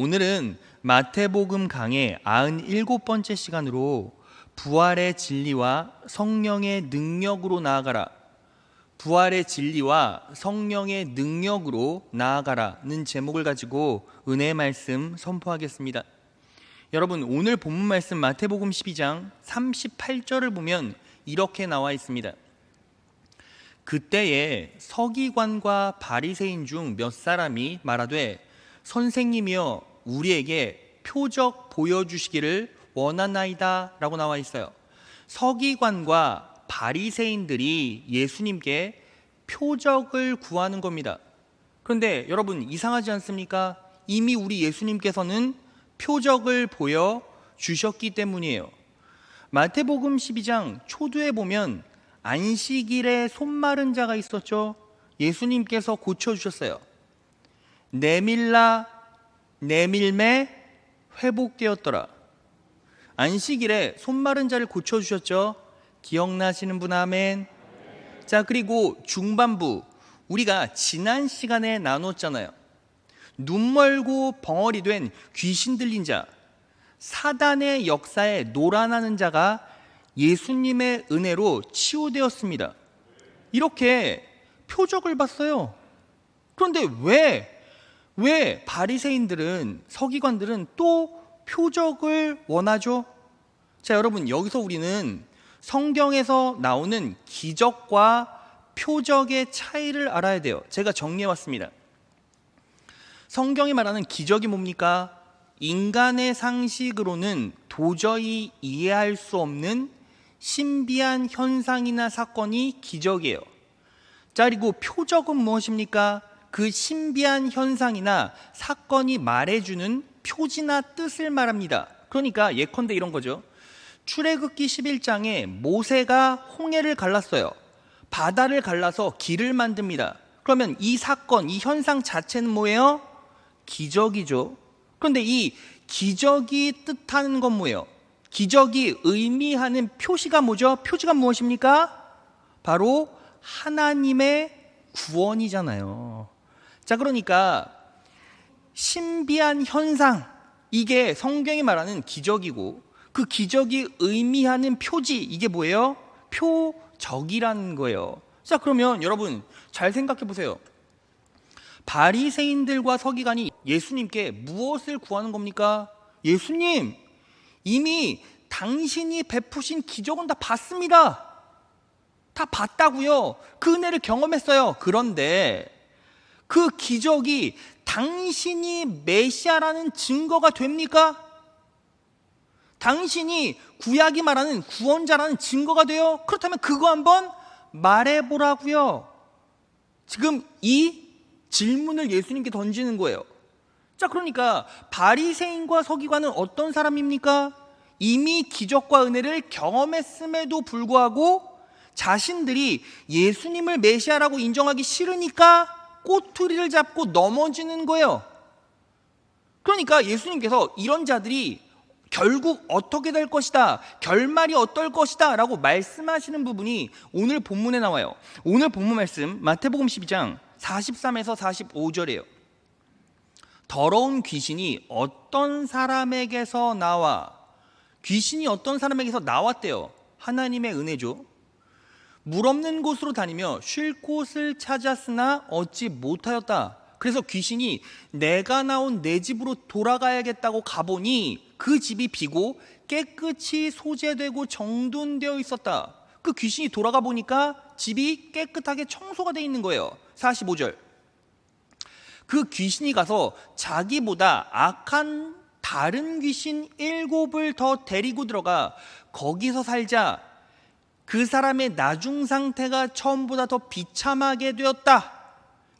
오늘은 마태복음 강의 97번째 시간으로 부활의 진리와 성령의 능력으로 나아가라, 부활의 진리와 성령의 능력으로 나아가라는 제목을 가지고 은혜의 말씀 선포하겠습니다. 여러분, 오늘 본문 말씀 마태복음 12장 38절을 보면 이렇게 나와 있습니다. 그때에 서기관과 바리새인 중 몇 사람이 말하되 선생님이여 우리에게 표적 보여주시기를 원하나이다 라고 나와 있어요. 서기관과 바리새인들이 예수님께 표적을 구하는 겁니다. 그런데 여러분, 이상하지 않습니까? 이미 우리 예수님께서는 표적을 보여주셨기 때문이에요. 마태복음 12장 초두에 보면 안식일에 손 마른 자가 있었죠. 예수님께서 고쳐주셨어요. 내밀라 내밀매 회복되었더라. 안식일에 손 마른 자를 고쳐주셨죠. 기억나시는 분 아멘. 자, 그리고 중반부 우리가 지난 시간에 나눴잖아요. 눈 멀고 벙어리 된 귀신 들린 자, 사단의 역사에 노란하는 자가 예수님의 은혜로 치유되었습니다. 이렇게 표적을 봤어요. 그런데 왜 바리새인들은, 서기관들은 또 표적을 원하죠? 자, 여러분, 여기서 우리는 성경에서 나오는 기적과 표적의 차이를 알아야 돼요. 제가 정리해 왔습니다. 성경이 말하는 기적이 뭡니까? 인간의 상식으로는 도저히 이해할 수 없는 신비한 현상이나 사건이 기적이에요. 자, 그리고 표적은 무엇입니까? 그 신비한 현상이나 사건이 말해주는 표지나 뜻을 말합니다. 그러니까 예컨대 이런 거죠. 출애굽기 11장에 모세가 홍해를 갈랐어요. 바다를 갈라서 길을 만듭니다. 그러면 이 사건, 이 현상 자체는 뭐예요? 기적이죠. 그런데 이 기적이 뜻하는 건 뭐예요? 기적이 의미하는 표시가 뭐죠? 표지가 무엇입니까? 바로 하나님의 구원이잖아요. 자, 그러니까 신비한 현상, 이게 성경이 말하는 기적이고, 그 기적이 의미하는 표지, 이게 뭐예요? 표적이라는 거예요. 자, 그러면 여러분 잘 생각해 보세요. 바리새인들과 서기관이 예수님께 무엇을 구하는 겁니까? 예수님, 이미 당신이 베푸신 기적은 다 봤습니다. 다 봤다고요. 그 은혜를 경험했어요. 그런데 그 기적이 당신이 메시아라는 증거가 됩니까? 당신이 구약이 말하는 구원자라는 증거가 돼요? 그렇다면 그거 한번 말해보라고요. 지금 이 질문을 예수님께 던지는 거예요. 자, 그러니까 바리새인과 서기관은 어떤 사람입니까? 이미 기적과 은혜를 경험했음에도 불구하고 자신들이 예수님을 메시아라고 인정하기 싫으니까 꼬투리를 잡고 넘어지는 거예요. 그러니까 예수님께서 이런 자들이 결국 어떻게 될 것이다, 결말이 어떨 것이다 라고 말씀하시는 부분이 오늘 본문에 나와요. 오늘 본문 말씀 마태복음 12장 43에서 45절이에요. 더러운 귀신이 어떤 사람에게서 나와, 귀신이 어떤 사람에게서 나왔대요. 하나님의 은혜죠. 물 없는 곳으로 다니며 쉴 곳을 찾았으나 얻지 못하였다. 그래서 귀신이 내가 나온 내 집으로 돌아가야겠다고 가보니 그 집이 비고 깨끗이 소재되고 정돈되어 있었다. 그 귀신이 돌아가 보니까 집이 깨끗하게 청소가 되어 있는 거예요. 45절. 그 귀신이 가서 자기보다 악한 다른 귀신 7을 더 데리고 들어가 거기서 살자 그 사람의 나중 상태가 처음보다 더 비참하게 되었다.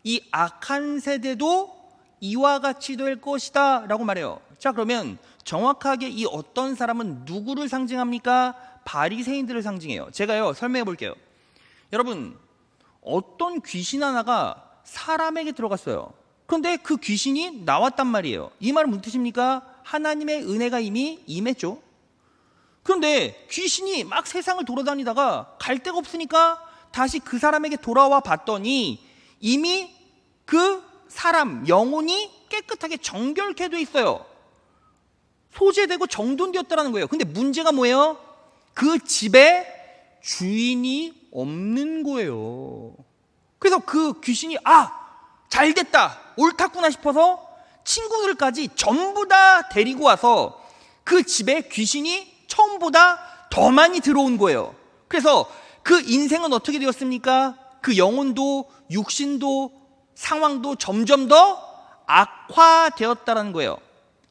이 악한 세대도 이와 같이 될 것이다 라고 말해요. 자, 그러면 정확하게 이 어떤 사람은 누구를 상징합니까? 바리새인들을 상징해요. 제가요 설명해 볼게요. 여러분, 어떤 귀신 하나가 사람에게 들어갔어요. 그런데 그 귀신이 나왔단 말이에요. 이 말은 무슨 뜻입니까? 하나님의 은혜가 이미 임했죠. 그런데 귀신이 막 세상을 돌아다니다가 갈 데가 없으니까 다시 그 사람에게 돌아와 봤더니 이미 그 사람 영혼이 깨끗하게 정결케 돼 있어요. 소재되고 정돈되었다는 거예요. 근데 문제가 뭐예요? 그 집에 주인이 없는 거예요. 그래서 그 귀신이 잘됐다, 옳았구나 싶어서 친구들까지 전부 다 데리고 와서 그 집에 귀신이 처음보다 더 많이 들어온 거예요. 그래서 그 인생은 어떻게 되었습니까? 그 영혼도 육신도 상황도 점점 더 악화되었다는 거예요.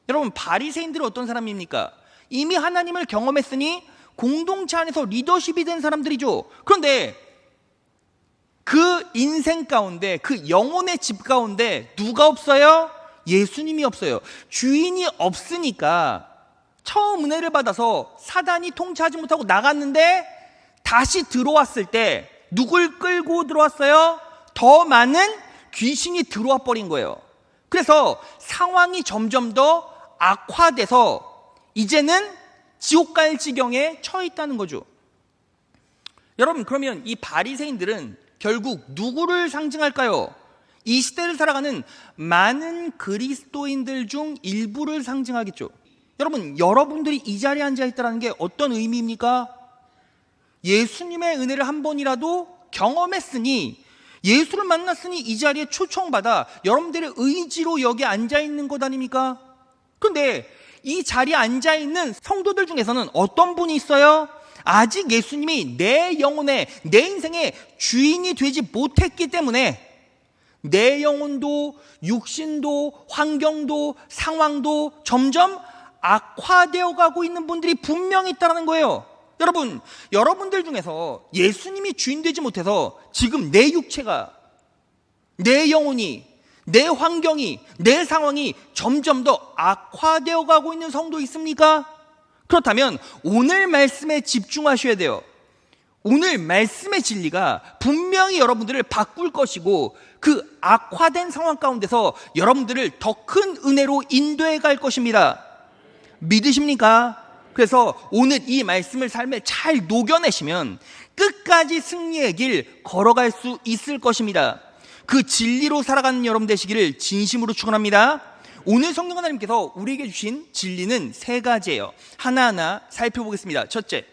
여러분, 바리새인들은 어떤 사람입니까? 이미 하나님을 경험했으니 공동체 안에서 리더십이 된 사람들이죠. 그런데 그 인생 가운데, 그 영혼의 집 가운데 누가 없어요? 예수님이 없어요. 주인이 없으니까 처음 은혜를 받아서 사단이 통치하지 못하고 나갔는데 다시 들어왔을 때 누굴 끌고 들어왔어요? 더 많은 귀신이 들어와 버린 거예요. 그래서 상황이 점점 더 악화돼서 이제는 지옥 갈 지경에 처해 있다는 거죠. 여러분, 그러면 이 바리새인들은 결국 누구를 상징할까요? 이 시대를 살아가는 많은 그리스도인들 중 일부를 상징하겠죠. 여러분, 여러분들이 이 자리에 앉아 있다는 게 어떤 의미입니까? 예수님의 은혜를 한 번이라도 경험했으니, 예수를 만났으니 이 자리에 초청받아 여러분들의 의지로 여기 앉아 있는 것 아닙니까? 그런데 이 자리에 앉아 있는 성도들 중에서는 어떤 분이 있어요? 아직 예수님이 내 영혼의, 내 인생의 주인이 되지 못했기 때문에 내 영혼도 육신도 환경도 상황도 점점 악화되어 가고 있는 분들이 분명히 있다는 거예요. 여러분, 여러분들 중에서 예수님이 주인 되지 못해서 지금 내 육체가, 내 영혼이, 내 환경이, 내 상황이 점점 더 악화되어 가고 있는 성도 있습니까? 그렇다면 오늘 말씀에 집중하셔야 돼요. 오늘 말씀의 진리가 분명히 여러분들을 바꿀 것이고 그 악화된 상황 가운데서 여러분들을 더 큰 은혜로 인도해 갈 것입니다. 믿으십니까? 그래서 오늘 이 말씀을 삶에 잘 녹여내시면 끝까지 승리의 길 걸어갈 수 있을 것입니다. 그 진리로 살아가는 여러분 되시기를 진심으로 축원합니다. 오늘 성령 하나님께서 우리에게 주신 진리는 세 가지예요. 하나하나 살펴보겠습니다. 첫째,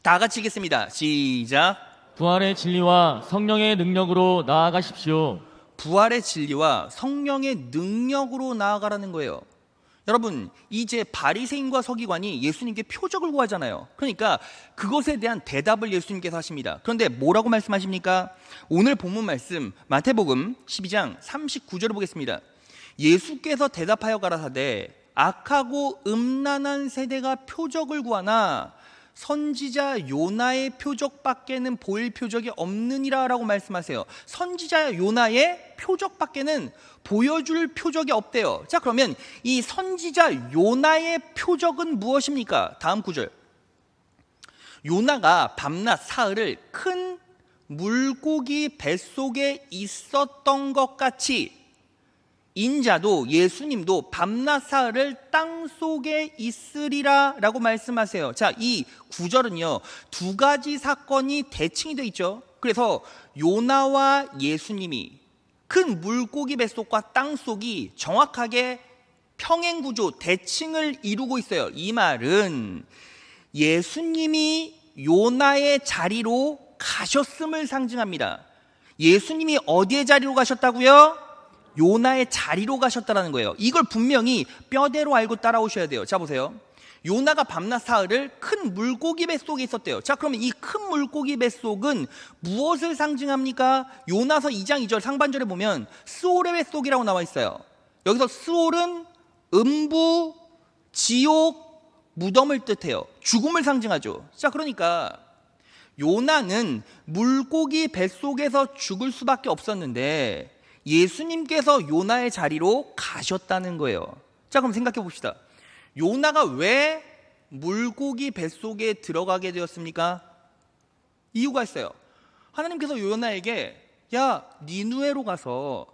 다 같이 읽겠습니다. 시작. 부활의 진리와 성령의 능력으로 나아가십시오. 부활의 진리와 성령의 능력으로 나아가라는 거예요. 여러분, 이제 바리새인과 서기관이 예수님께 표적을 구하잖아요. 그러니까 그것에 대한 대답을 예수님께서 하십니다. 그런데 뭐라고 말씀하십니까? 오늘 본문 말씀 마태복음 12장 39절을 보겠습니다. 예수께서 대답하여 가라사대 악하고 음란한 세대가 표적을 구하나 선지자 요나의 표적밖에는 보일 표적이 없느니라 라고 말씀하세요. 선지자 요나의 표적밖에는 보여줄 표적이 없대요. 자, 그러면 이 선지자 요나의 표적은 무엇입니까? 다음 구절. 요나가 밤낮 사흘을 큰 물고기 뱃속에 있었던 것 같이 인자도, 예수님도 밤낮 사흘을 땅속에 있으리라 라고 말씀하세요. 자, 이 구절은요, 두 가지 사건이 대칭이 되어 있죠. 그래서 요나와 예수님이 큰 물고기 뱃속과 땅속이 정확하게 평행구조, 대칭을 이루고 있어요. 이 말은 예수님이 요나의 자리로 가셨음을 상징합니다. 예수님이 어디의 자리로 가셨다고요? 요나의 자리로 가셨다는 거예요. 이걸 분명히 뼈대로 알고 따라오셔야 돼요. 자, 보세요. 요나가 밤낮 사흘을 큰 물고기 뱃속에 있었대요. 자, 그러면 이 큰 물고기 뱃속은 무엇을 상징합니까? 요나서 2장 2절 상반절에 보면 스올의 뱃속이라고 나와 있어요. 여기서 스올은 음부, 지옥, 무덤을 뜻해요. 죽음을 상징하죠. 자, 그러니까 요나는 물고기 뱃속에서 죽을 수밖에 없었는데 예수님께서 요나의 자리로 가셨다는 거예요. 자, 그럼 생각해 봅시다. 요나가 왜 물고기 뱃속에 들어가게 되었습니까? 이유가 있어요. 하나님께서 요나에게 야, 니느웨로 가서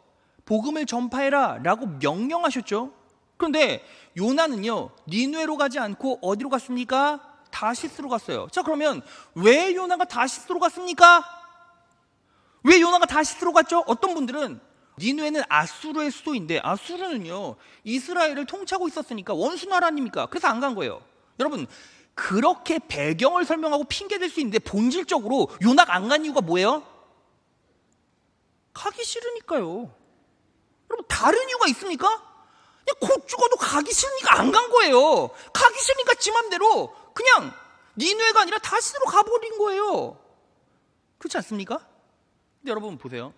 복음을 전파해라 라고 명령하셨죠. 그런데 요나는요, 니느웨로 가지 않고 어디로 갔습니까? 다시스로 갔어요. 자, 그러면 왜 요나가 다시스로 갔습니까? 왜 요나가 다시스로 갔죠? 어떤 분들은 니누에는 아수르의 수도인데 아수르는요 이스라엘을 통치하고 있었으니까 원수 나라 아닙니까? 그래서 안 간 거예요. 여러분 그렇게 배경을 설명하고 핑계댈 수 있는데 본질적으로 요나가 안 간 이유가 뭐예요? 가기 싫으니까요. 여러분 다른 이유가 있습니까? 그냥 곧 죽어도 가기 싫으니까 안 간 거예요. 가기 싫으니까 지 맘대로 그냥 니누에가 아니라 다시로 가버린 거예요. 그렇지 않습니까? 근데 여러분 보세요.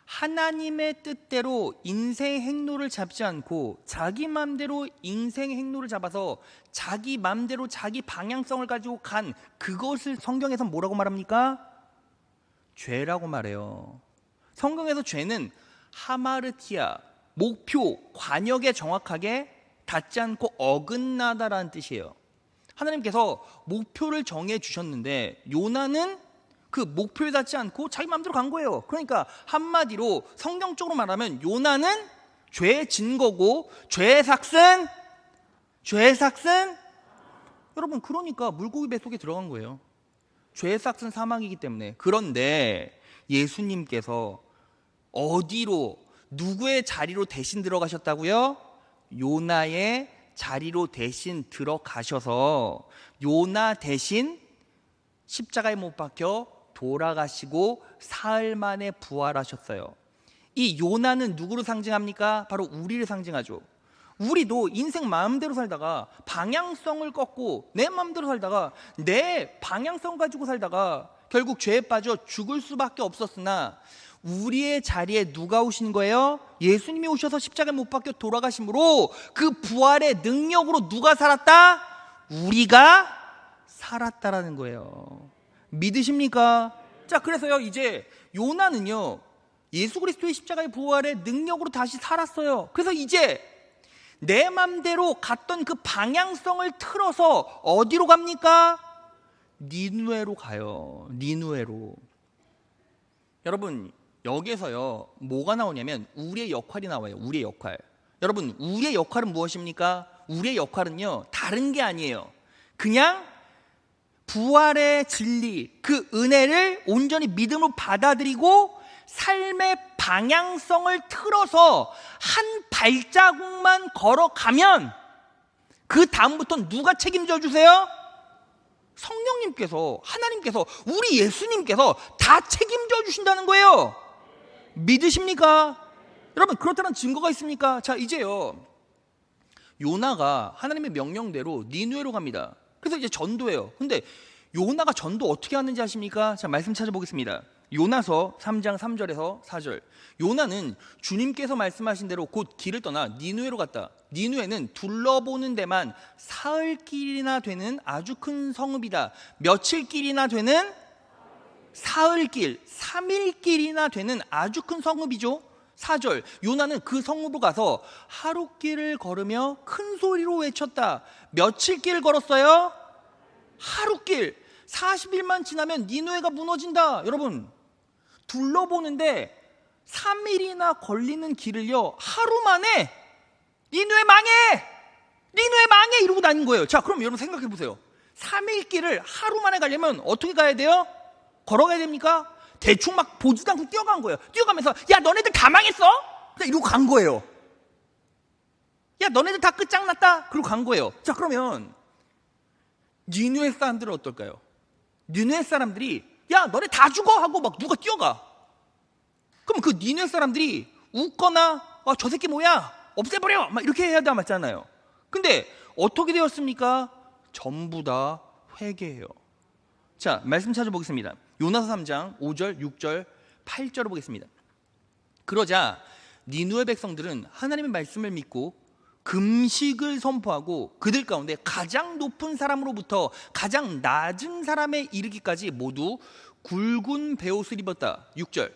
하나님의 뜻대로 인생 행로를 잡지 않고 자기 맘대로 인생 행로를 잡아서 자기 맘대로 자기 방향성을 가지고 간 그것을 성경에서 뭐라고 말합니까? 죄라고 말해요. 성경에서 죄는 하마르티아, 목표, 관역에 정확하게 닿지 않고 어긋나다라는 뜻이에요. 하나님께서 목표를 정해 주셨는데 요나는 그 목표에 닿지 않고 자기 마음대로 간 거예요. 그러니까 한마디로 성경적으로 말하면 요나는 죄의 증거고 죄의 삭은 여러분 그러니까 물고기 뱃속에 들어간 거예요. 죄의 삭은 사망이기 때문에. 그런데 예수님께서 어디로 누구의 자리로 대신 들어가셨다고요? 요나의 자리로 대신 들어가셔서 요나 대신 십자가에 못 박혀 돌아가시고 사흘 만에 부활하셨어요. 이 요나는 누구를 상징합니까? 바로 우리를 상징하죠. 우리도 인생 마음대로 살다가 방향성을 꺾고 내 마음대로 살다가 내 방향성 가지고 살다가 결국 죄에 빠져 죽을 수밖에 없었으나 우리의 자리에 누가 오신 거예요? 예수님이 오셔서 십자가에 못 박혀 돌아가심으로 그 부활의 능력으로 누가 살았다? 우리가 살았다라는 거예요. 믿으십니까? 자, 그래서요 이제 요나는요 예수 그리스도의 십자가의 부활의 능력으로 다시 살았어요. 그래서 이제 내 맘대로 갔던 그 방향성을 틀어서 어디로 갑니까? 니누에로 가요. 니누에로. 여러분 여기에서요 뭐가 나오냐면 우리의 역할이 나와요. 우리의 역할. 여러분 우리의 역할은 무엇입니까? 우리의 역할은요 다른 게 아니에요. 그냥 부활의 진리, 그 은혜를 온전히 믿음으로 받아들이고 삶의 방향성을 틀어서 한 발자국만 걸어가면 그 다음부터는 누가 책임져 주세요? 성령님께서, 하나님께서, 우리 예수님께서 다 책임져 주신다는 거예요. 믿으십니까? 여러분 그렇다는 증거가 있습니까? 자 이제요 요나가 하나님의 명령대로 니누에로 갑니다. 그래서 이제 전도해요. 근데 요나가 전도 어떻게 하는지 아십니까? 자 말씀 찾아보겠습니다. 요나서 3장 3절에서 4절. 요나는 주님께서 말씀하신 대로 곧 길을 떠나 니누에로 갔다. 니누에는 둘러보는 데만 사흘길이나 되는 아주 큰 성읍이다. 며칠길이나 되는 사흘길, 3일길이나 되는 아주 큰 성읍이죠. 4절. 요나는 그 성읍으로 가서 하룻길을 걸으며 큰 소리로 외쳤다. 며칠 길 걸었어요? 하룻길. 40일만 지나면 니누에가 무너진다. 여러분 둘러보는데 3일이나 걸리는 길을요 하루 만에 니누에 망해! 니누에 망해! 이러고 다닌 거예요. 자 그럼 여러분 생각해 보세요. 3일 길을 하루 만에 가려면 어떻게 가야 돼요? 걸어가야 됩니까? 대충 막 보지도 않고 뛰어간 거예요. 뛰어가면서 야 너네들 다 망했어? 그냥 이러고 간 거예요. 야 너네들 다 끝장났다? 그러고 간 거예요. 자 그러면 니누에 사람들은 어떨까요? 니누에 사람들이 야 너네 다 죽어 하고 막 누가 뛰어가. 그럼 그 니누에 사람들이 웃거나 저 새끼 뭐야 없애버려 막 이렇게 해야 맞잖아요. 근데 어떻게 되었습니까? 전부 다 회개해요. 자 말씀 찾아보겠습니다. 요나서 3장 5절 6절 8절을 보겠습니다. 그러자 니누의 백성들은 하나님의 말씀을 믿고 금식을 선포하고 그들 가운데 가장 높은 사람으로부터 가장 낮은 사람에 이르기까지 모두 굵은 베옷을 입었다. 6절.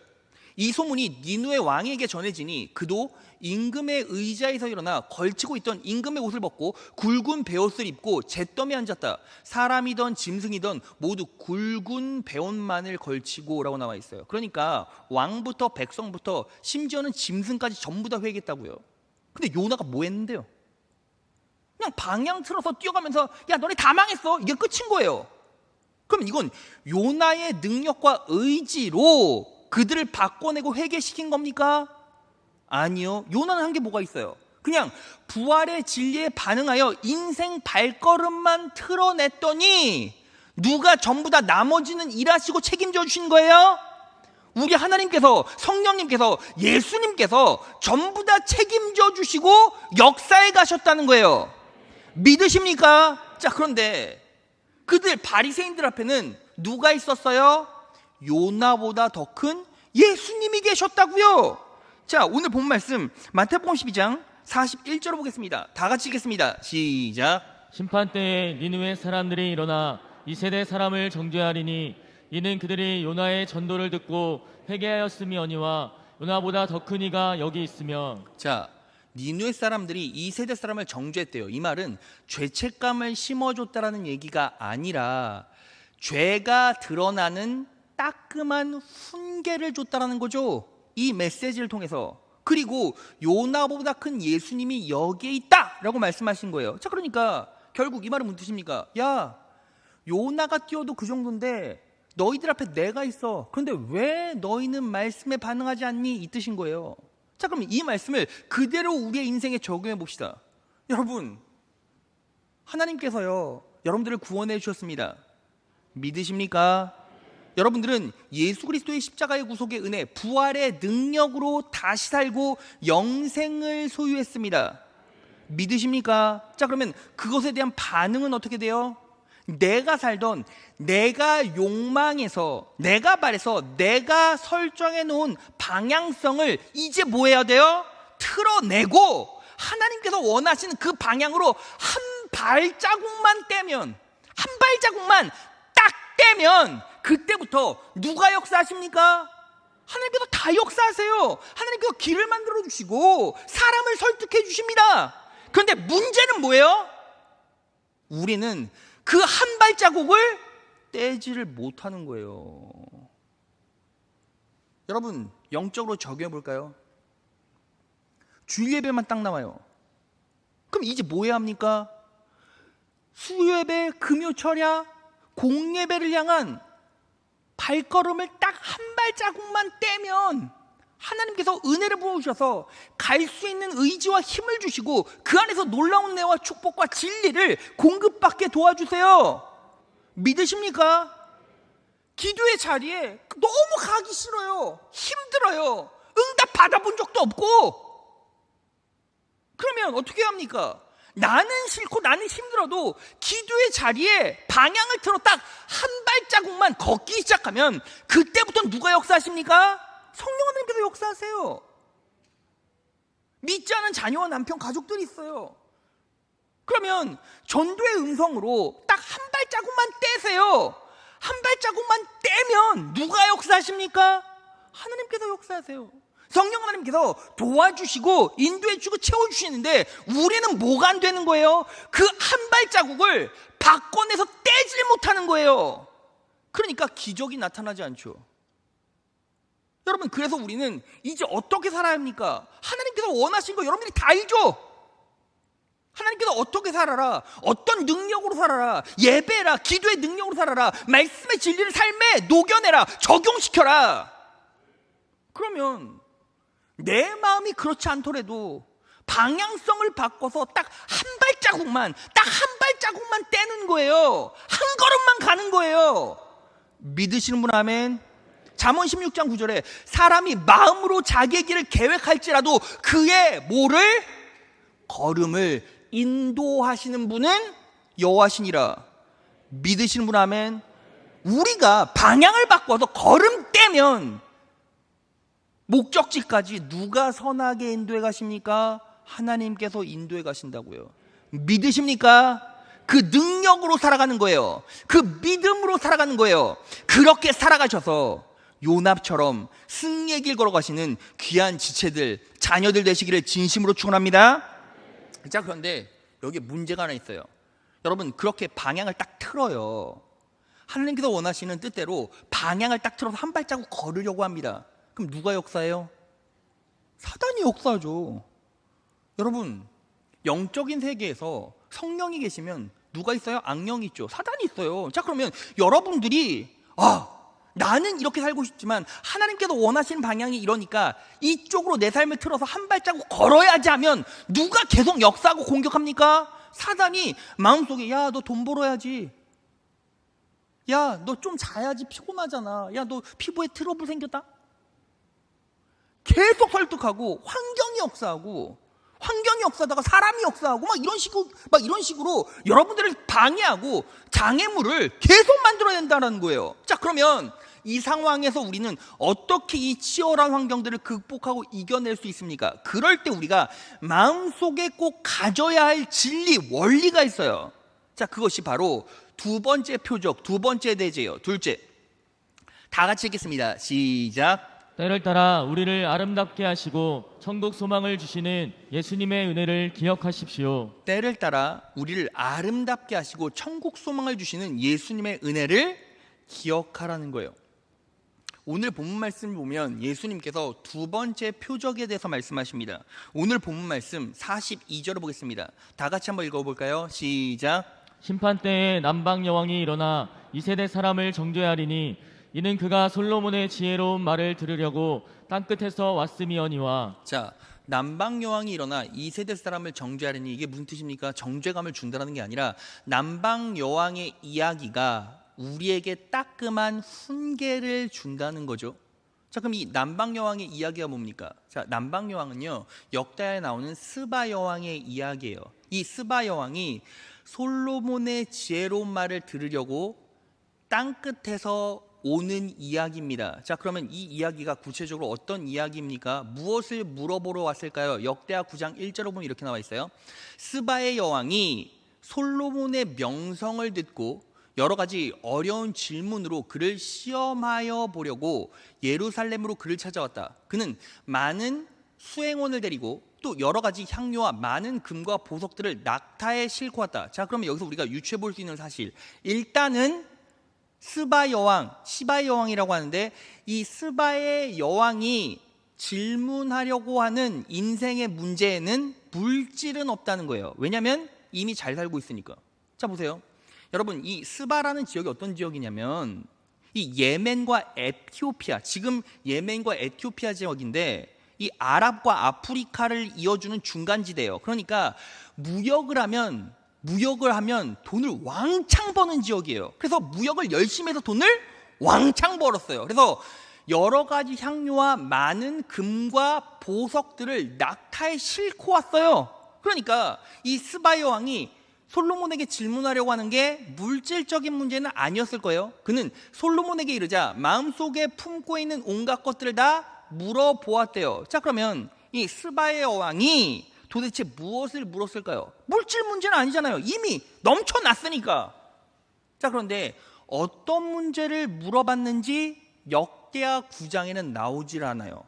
이 소문이 니누의 왕에게 전해지니 그도 임금의 의자에서 일어나 걸치고 있던 임금의 옷을 벗고 굵은 베옷을 입고 잿더미에 앉았다. 사람이든 짐승이든 모두 굵은 베옷만을 걸치고 라고 나와 있어요. 그러니까 왕부터 백성부터 심지어는 짐승까지 전부 다 회개했다고요. 근데 요나가 뭐 했는데요? 그냥 방향 틀어서 뛰어가면서 야 너네 다 망했어 이게 끝인 거예요. 그럼 이건 요나의 능력과 의지로 그들을 바꿔내고 회개시킨 겁니까? 아니요. 요나는 한 게 뭐가 있어요? 그냥 부활의 진리에 반응하여 인생 발걸음만 틀어냈더니 누가 전부 다 나머지는 일하시고 책임져 주신 거예요? 우리 하나님께서, 성령님께서, 예수님께서 전부 다 책임져 주시고 역사에 가셨다는 거예요. 믿으십니까? 자, 그런데 그들 바리새인들 앞에는 누가 있었어요? 요나보다 더 큰 예수님이 계셨다고요. 자, 오늘 본 말씀 마태복음 12장 41절을 보겠습니다. 다 같이 읽겠습니다. 시작. 심판 때에 니느웨 사람들이 일어나 이 세대 사람을 정죄하리니 이는 그들이 요나의 전도를 듣고 회개하였음이오니와 요나보다 더 큰 이가 여기 있으며. 자, 니느웨 사람들이 이 세대 사람을 정죄했대요. 이 말은 죄책감을 심어줬다라는 얘기가 아니라 죄가 드러나는 따끔한 훈계를 줬다라는 거죠. 이 메시지를 통해서. 그리고 요나보다 큰 예수님이 여기에 있다라고 말씀하신 거예요. 자, 그러니까 결국 이 말은 무슨 뜻입니까? 야, 요나가 뛰어도 그 정도인데 너희들 앞에 내가 있어. 그런데 왜 너희는 말씀에 반응하지 않니? 이 뜻인 거예요. 자, 그럼 이 말씀을 그대로 우리의 인생에 적용해 봅시다. 여러분, 하나님께서요, 여러분들을 구원해 주셨습니다. 믿으십니까? 여러분들은 예수 그리스도의 십자가의 구속의 은혜, 부활의 능력으로 다시 살고 영생을 소유했습니다. 믿으십니까? 자, 그러면 그것에 대한 반응은 어떻게 돼요? 내가 살던, 내가 욕망해서, 내가 바래서, 내가 설정해 놓은 방향성을 이제 뭐 해야 돼요? 틀어내고 하나님께서 원하시는 그 방향으로 한 발자국만 떼면, 한 발자국만 딱 떼면 그때부터 누가 역사하십니까? 하나님께서 다 역사하세요. 하나님께서 길을 만들어 주시고 사람을 설득해 주십니다. 그런데 문제는 뭐예요? 우리는 그 한 발자국을 떼지를 못하는 거예요. 여러분, 영적으로 적용해 볼까요? 주일 예배만 딱 나와요. 그럼 이제 뭐 해야 합니까? 수요예배, 금요철야, 공예배를 향한 발걸음을 딱 한 발자국만 떼면 하나님께서 은혜를 부어주셔서 갈 수 있는 의지와 힘을 주시고 그 안에서 놀라운 은혜와 축복과 진리를 공급받게 도와주세요. 믿으십니까? 기도의 자리에 너무 가기 싫어요. 힘들어요. 응답 받아본 적도 없고. 그러면 어떻게 합니까? 나는 싫고 나는 힘들어도 기도의 자리에 방향을 틀어 딱 한 발자국만 걷기 시작하면 그때부터 누가 역사하십니까? 성령 하나님께서 역사하세요. 믿지 않은 자녀와 남편, 가족들이 있어요. 그러면 전도의 음성으로 딱 한 발자국만 떼세요. 한 발자국만 떼면 누가 역사하십니까? 하나님께서 역사하세요. 성령 하나님께서 도와주시고 인도해주고 채워주시는데 우리는 뭐가 안 되는 거예요? 그 한 발자국을 바꿔내서 떼질 못하는 거예요. 그러니까 기적이 나타나지 않죠. 여러분, 그래서 우리는 이제 어떻게 살아야 합니까? 하나님께서 원하신 거 여러분들이 다 알죠? 하나님께서 어떻게 살아라, 어떤 능력으로 살아라, 예배라, 기도의 능력으로 살아라, 말씀의 진리를 삶에 녹여내라, 적용시켜라. 그러면 내 마음이 그렇지 않더라도 방향성을 바꿔서 딱 한 발자국만, 딱 한 발자국만 떼는 거예요. 한 걸음만 가는 거예요. 믿으시는 분 아멘. 잠언 16장 9절에 사람이 마음으로 자기의 길을 계획할지라도 그의 뭐를? 걸음을 인도하시는 분은 여호와시니라. 믿으시는 분 아멘. 우리가 방향을 바꿔서 걸음 떼면 목적지까지 누가 선하게 인도해 가십니까? 하나님께서 인도해 가신다고요. 믿으십니까? 그 능력으로 살아가는 거예요. 그 믿음으로 살아가는 거예요. 그렇게 살아가셔서 요나처럼 승리의 길 걸어가시는 귀한 지체들, 자녀들 되시기를 진심으로 축원합니다. 자, 그런데 여기 문제가 하나 있어요. 여러분, 그렇게 방향을 딱 틀어요. 하나님께서 원하시는 뜻대로 방향을 딱 틀어서 한 발자국 걸으려고 합니다. 그럼 누가 역사해요? 사단이 역사하죠. 여러분, 영적인 세계에서 성령이 계시면 누가 있어요? 악령이 있죠. 사단이 있어요. 자, 그러면 여러분들이 나는 이렇게 살고 싶지만 하나님께서 원하시는 방향이 이러니까 이쪽으로 내 삶을 틀어서 한 발자국 걸어야지 하면 누가 계속 역사하고 공격합니까? 사단이 마음속에 야, 너 돈 벌어야지. 야, 너 좀 자야지 피곤하잖아. 야, 너 피부에 트러블 생겼다. 계속 설득하고 환경이 역사하다가 사람이 역사하고 막 이런 식으로 여러분들을 방해하고 장애물을 계속 만들어낸다는 거예요. 자, 그러면 이 상황에서 우리는 어떻게 이 치열한 환경들을 극복하고 이겨낼 수 있습니까? 그럴 때 우리가 마음속에 꼭 가져야 할 진리, 원리가 있어요. 자, 그것이 바로 두 번째 표적, 두 번째 대제예요. 둘째, 다 같이 읽겠습니다. 시작. 때를 따라 우리를 아름답게 하시고 천국 소망을 주시는 예수님의 은혜를 기억하십시오. 때를 따라 우리를 아름답게 하시고 천국 소망을 주시는 예수님의 은혜를 기억하라는 거예요. 오늘 본문 말씀을 보면 예수님께서 두 번째 표적에 대해서 말씀하십니다. 오늘 본문 말씀 42절을 보겠습니다. 다 같이 한번 읽어볼까요? 시작. 심판 때에 남방 여왕이 일어나 이 세대 사람을 정죄하리니 이는 그가 솔로몬의 지혜로운 말을 들으려고 땅끝에서 왔음이거니와. 자, 남방 여왕이 일어나 이 세대 사람을 정죄하리니, 이게 무슨 뜻입니까? 정죄감을 준다는 게 아니라 남방 여왕의 이야기가 우리에게 따끔한 훈계를 준다는 거죠. 자, 그럼 이 남방 여왕의 이야기가 뭡니까? 자, 남방 여왕은요, 역다에 나오는 스바 여왕의 이야기예요. 이 스바 여왕이 솔로몬의 지혜로운 말을 들으려고 땅끝에서 오는 이야기입니다. 자, 그러면 이 이야기가 구체적으로 어떤 이야기입니까? 무엇을 물어보러 왔을까요? 역대하 9장 1절을 보면 이렇게 나와 있어요. 스바의 여왕이 솔로몬의 명성을 듣고 여러 가지 어려운 질문으로 그를 시험하여 보려고 예루살렘으로 그를 찾아왔다. 그는 많은 수행원을 데리고 또 여러 가지 향료와 많은 금과 보석들을 낙타에 싣고 왔다. 자, 그러면 여기서 우리가 유추해 볼 수 있는 사실, 일단은 스바 여왕, 시바의 여왕이라고 하는데, 이 스바의 여왕이 질문하려고 하는 인생의 문제에는 물질은 없다는 거예요. 왜냐하면 이미 잘 살고 있으니까. 자, 보세요. 여러분, 이 스바라는 지역이 어떤 지역이냐면 이 예멘과 에티오피아, 지금 예멘과 에티오피아 지역인데 이 아랍과 아프리카를 이어주는 중간지대예요. 그러니까 무역을 하면 돈을 왕창 버는 지역이에요. 그래서 무역을 열심히 해서 돈을 왕창 벌었어요. 그래서 여러 가지 향료와 많은 금과 보석들을 낙타에 싣고 왔어요. 그러니까 이 스바 여왕이 솔로몬에게 질문하려고 하는 게 물질적인 문제는 아니었을 거예요. 그는 솔로몬에게 이르자 마음속에 품고 있는 온갖 것들을 다 물어보았대요. 자, 그러면 이 스바의 여왕이 도대체 무엇을 물었을까요? 물질 문제는 아니잖아요. 이미 넘쳐났으니까. 자, 그런데 어떤 문제를 물어봤는지 역대하 9장에는 나오질 않아요.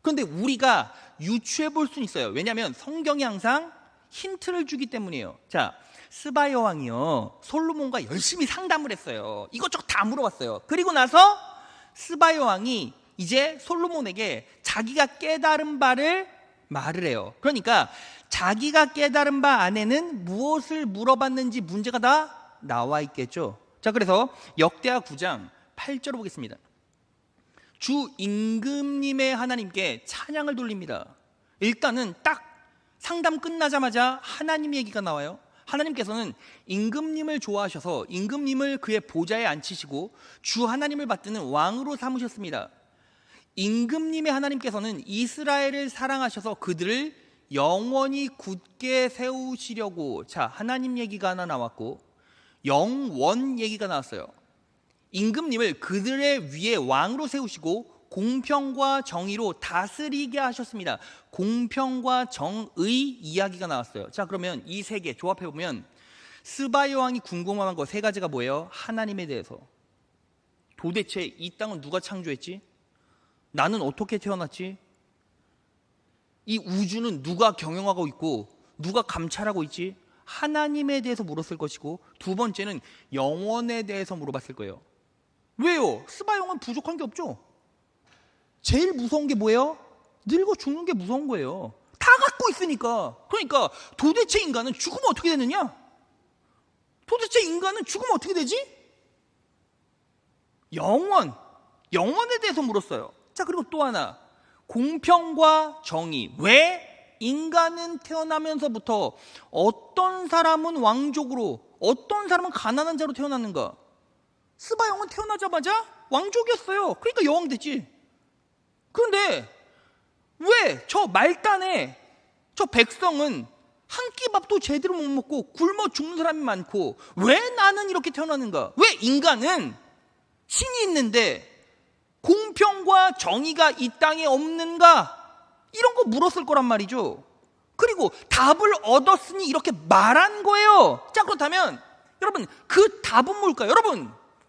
그런데 우리가 유추해 볼 수는 있어요. 왜냐하면 성경이 항상 힌트를 주기 때문이에요. 자, 스바 여왕이요, 솔로몬과 열심히 상담을 했어요. 이것저것 다 물어봤어요. 그리고 나서 스바 여왕이 이제 솔로몬에게 자기가 깨달은 바를 말을 해요. 그러니까 자기가 깨달은 바 안에는 무엇을 물어봤는지 문제가 다 나와 있겠죠. 자, 그래서 역대하 9장 8절을 보겠습니다. 주 임금님의 하나님께 찬양을 돌립니다. 일단은 딱 상담 끝나자마자 하나님 얘기가 나와요. 하나님께서는 임금님을 좋아하셔서 임금님을 그의 보좌에 앉히시고 주 하나님을 받드는 왕으로 삼으셨습니다. 임금님의 하나님께서는 이스라엘을 사랑하셔서 그들을 영원히 굳게 세우시려고, 자, 하나님 얘기가 하나 나왔고 영원 얘기가 나왔어요. 임금님을 그들의 위에 왕으로 세우시고 공평과 정의로 다스리게 하셨습니다. 공평과 정의 이야기가 나왔어요. 자, 그러면 이 세 개 조합해 보면 스바 여왕이 궁금한 거 세 가지가 뭐예요? 하나님에 대해서. 도대체 이 땅은 누가 창조했지? 나는 어떻게 태어났지? 이 우주는 누가 경영하고 있고 누가 감찰하고 있지? 하나님에 대해서 물었을 것이고, 두 번째는 영원에 대해서 물어봤을 거예요. 왜요? 스바 여왕은 부족한 게 없죠. 제일 무서운 게 뭐예요? 늙어 죽는 게 무서운 거예요. 다 갖고 있으니까. 그러니까 도대체 인간은 죽으면 어떻게 되느냐? 도대체 인간은 죽으면 어떻게 되지? 영원. 영원에 대해서 물었어요. 자, 그리고 또 하나, 공평과 정의. 왜 인간은 태어나면서부터 어떤 사람은 왕족으로, 어떤 사람은 가난한 자로 태어났는가? 스바 영은 태어나자마자 왕족이었어요. 그러니까 여왕 됐지. 그런데 왜 저 말단에 저 백성은 한 끼 밥도 제대로 못 먹고 굶어 죽는 사람이 많고 왜 나는 이렇게 태어나는가? 왜 인간은 신이 있는데 공평과 정의가 이 땅에 없는가? 이런 거 물었을 거란 말이죠. 그리고 답을 얻었으니 이렇게 말한 거예요. 자, 그렇다면 여러분, 그 답은 뭘까요?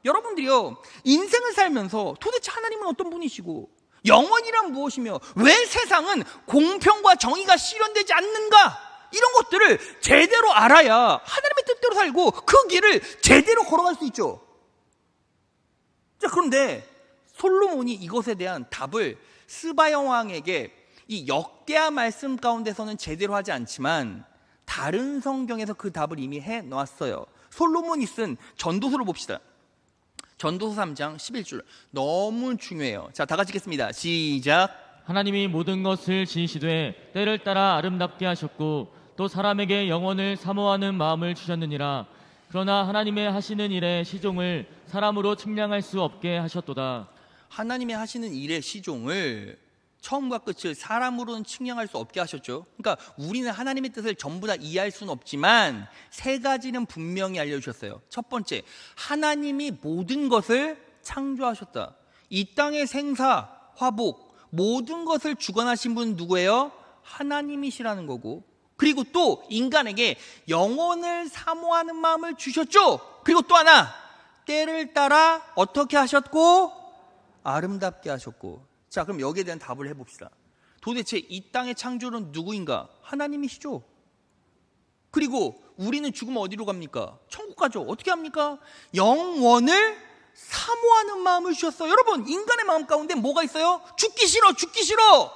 여러분들이요, 인생을 살면서 도대체 하나님은 어떤 분이시고 영원이란 무엇이며 왜 세상은 공평과 정의가 실현되지 않는가? 이런 것들을 제대로 알아야 하나님의 뜻대로 살고 그 길을 제대로 걸어갈 수 있죠. 자, 그런데 솔로몬이 이것에 대한 답을 스바야 왕에게 이 역대하 말씀 가운데서는 제대로 하지 않지만 다른 성경에서 그 답을 이미 해놨어요. 솔로몬이 쓴 전도서를 봅시다. 전도서 3장 11절 너무 중요해요. 자, 다 같이 읽겠습니다. 시작. 하나님이 모든 것을 지으시되 때를 따라 아름답게 하셨고 또 사람에게 영혼을 사모하는 마음을 주셨느니라. 그러나 하나님의 하시는 일의 시종을 사람으로 측량할 수 없게 하셨도다. 하나님의 하시는 일의 시종을 처음과 끝을 사람으로는 측량할 수 없게 하셨죠. 그러니까 우리는 하나님의 뜻을 전부 다 이해할 수는 없지만 세 가지는 분명히 알려주셨어요. 첫 번째, 하나님이 모든 것을 창조하셨다. 이 땅의 생사, 화복, 모든 것을 주관하신 분은 누구예요? 하나님이시라는 거고, 그리고 또 인간에게 영혼을 사모하는 마음을 주셨죠. 그리고 또 하나, 때를 따라 어떻게 하셨고 아름답게 하셨고. 자, 그럼 여기에 대한 답을 해봅시다. 도대체 이 땅의 창조는 누구인가? 하나님이시죠. 그리고 우리는 죽으면 어디로 갑니까? 천국 가죠. 어떻게 합니까? 영원을 사모하는 마음을 주셨어요. 여러분, 인간의 마음 가운데 뭐가 있어요? 죽기 싫어, 죽기 싫어.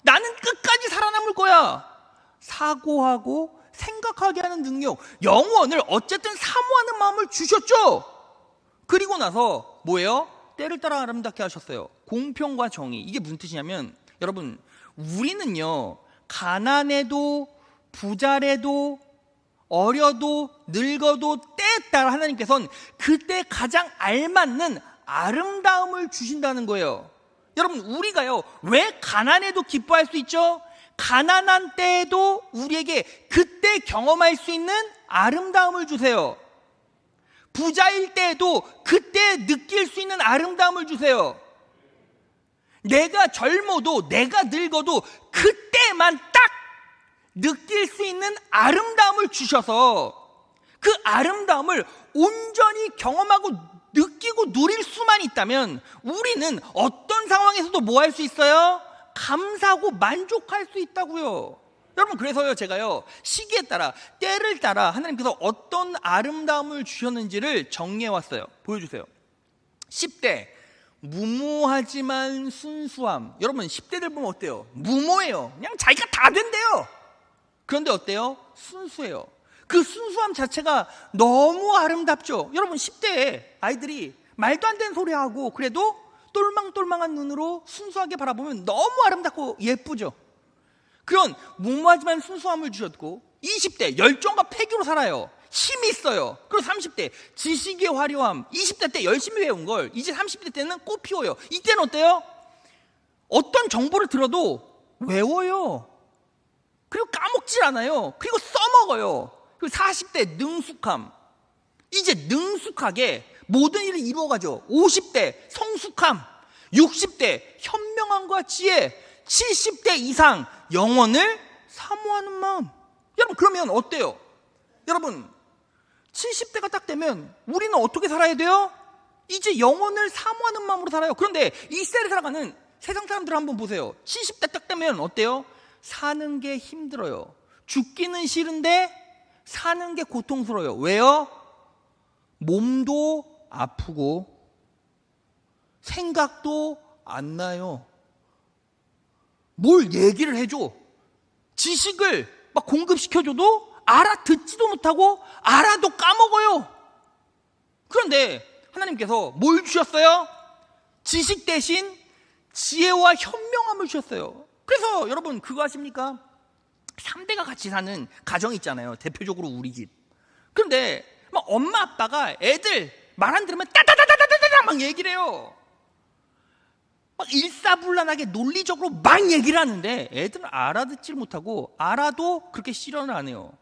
나는 끝까지 살아남을 거야. 사고하고 생각하게 하는 능력, 영원을 어쨌든 사모하는 마음을 주셨죠. 그리고 나서 뭐예요? 때를 따라 아름답게 하셨어요. 공평과 정의. 이게 무슨 뜻이냐면, 여러분, 우리는요, 가난해도 부자래도 어려도 늙어도 때에 따라 하나님께서는 그때 가장 알맞는 아름다움을 주신다는 거예요. 여러분, 우리가요, 왜 가난해도 기뻐할 수 있죠? 가난한 때에도 우리에게 그때 경험할 수 있는 아름다움을 주세요. 부자일 때에도 그때 느낄 수 있는 아름다움을 주세요. 내가 젊어도 내가 늙어도 그때만 딱 느낄 수 있는 아름다움을 주셔서 그 아름다움을 온전히 경험하고 느끼고 누릴 수만 있다면 우리는 어떤 상황에서도 뭐 할 수 있어요? 감사하고 만족할 수 있다고요. 여러분, 그래서요, 제가요, 시기에 따라 때를 따라 하나님께서 어떤 아름다움을 주셨는지를 정리해 왔어요. 보여주세요. 10대 무모하지만 순수함. 여러분, 10대들 보면 어때요? 무모해요. 그냥 자기가 다 된대요. 그런데 어때요? 순수해요. 그 순수함 자체가 너무 아름답죠. 여러분, 10대에 아이들이 말도 안 되는 소리 하고 그래도 똘망똘망한 눈으로 순수하게 바라보면 너무 아름답고 예쁘죠. 그런 무모하지만 순수함을 주셨고, 20대 열정과 패기로 살아요. 힘이 있어요. 그리고 30대 지식의 화려함. 20대 때 열심히 외운 걸 이제 30대 때는 꽃 피워요. 이때는 어때요? 어떤 정보를 들어도 외워요. 그리고 까먹질 않아요. 그리고 써먹어요. 그리고 40대 능숙함. 이제 능숙하게 모든 일을 이루어가죠. 50대 성숙함, 60대 현명함과 지혜, 70대 이상 영혼을 사모하는 마음. 여러분, 그러면 어때요? 여러분, 70대가 딱 되면 우리는 어떻게 살아야 돼요? 이제 영혼을 사모하는 마음으로 살아요. 그런데 이 시대를 살아가는 세상 사람들을 한번 보세요. 70대 딱 되면 어때요? 사는 게 힘들어요. 죽기는 싫은데 사는 게 고통스러워요. 왜요? 몸도 아프고 생각도 안 나요. 뭘 얘기를 해줘, 지식을 막 공급시켜줘도 알아듣지도 못하고 알아도 까먹어요. 그런데 하나님께서 뭘 주셨어요? 지식 대신 지혜와 현명함을 주셨어요. 그래서 여러분 그거 아십니까? 3대가 같이 사는 가정이 있잖아요. 대표적으로 우리 집. 그런데 막 엄마 아빠가 애들 말 안 들으면 따다다다다다다 막 얘기를 해요. 막 일사불란하게 논리적으로 막 얘기를 하는데 애들은 알아듣질 못하고 알아도 그렇게 실현을 안 해요.